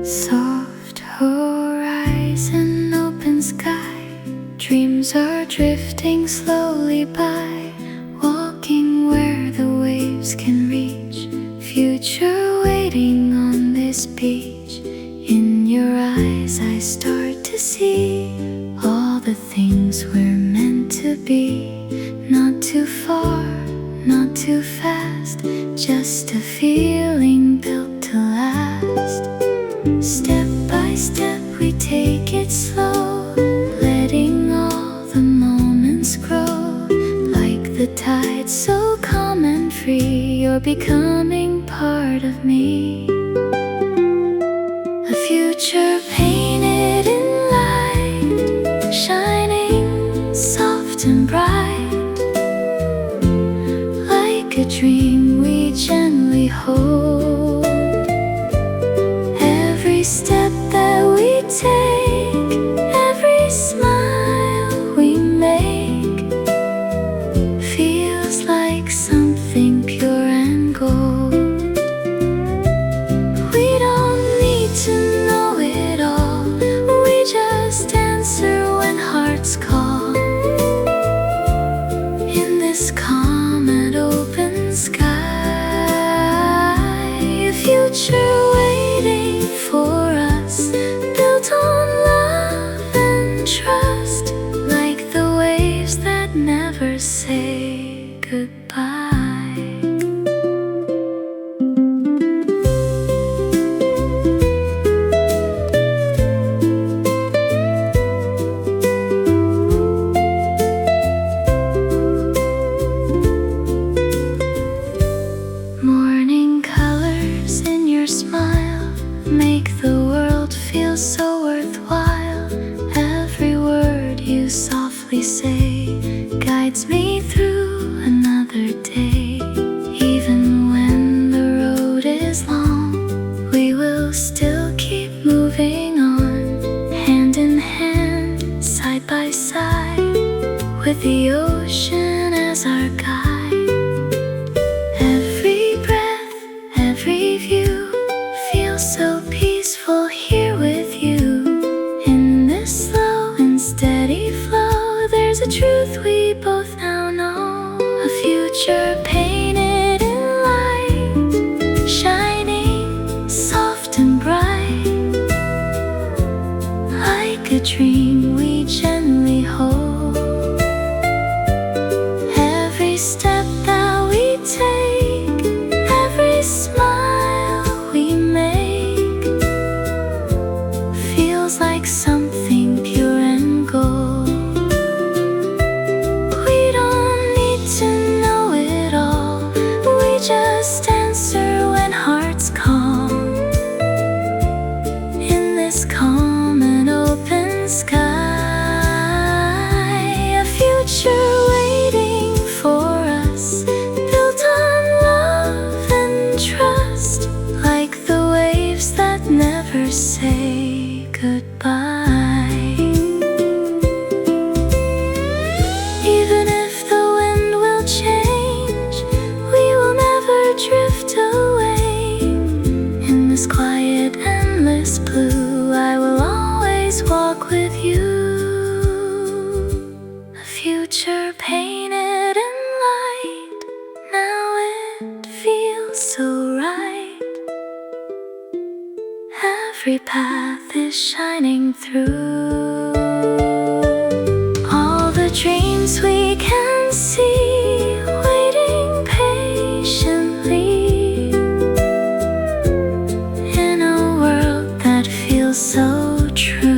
Soft horizon, open sky. Dreams are drifting slowly by, walking where the waves can reach. Future waiting on this beach. In your eyes I start to see all the things we're meant to be. Not too far, not too fast, just a feeling built to last. Step by step we take it slow, letting all the moments grow. Like the tide, so calm and free, you're becoming part of me. A future painted in light, shining soft and bright. Like a dream we gently hold. Every step that we take, every smile we make, feels like something pure and gold. We don't need to know it all, we just answer when hearts call. In this calm and open sky, a future waiting for us, built on love and trust. Like the waves that never say goodbye. Morning colors in your smile make the world feel so worthwhile. Every word you softly say guides me through another day. Even when the road is long, we will still keep moving on, hand in hand, side by side, with the ocean as our guide. Every breath, every view feels so peaceful here with you. In this slow and steady flow, there's a truth we both now know. A future painted in light, shining soft and bright. Like a dream we gently hold. Every step that we take, every smile we make, feels like something pure and gold. We don't need to know it all, we just answer when hearts call. In this calm and open sky, a future waiting for us, built on love and trust. Like the waves that never say goodbye. Even if the wind will change, we will never drift away. In this quiet, endless blue, I will always walk with you. A future painted in light, now it feels so right. Every path is shining through. All the dreams we can see, waiting patiently. In a world that feels so true.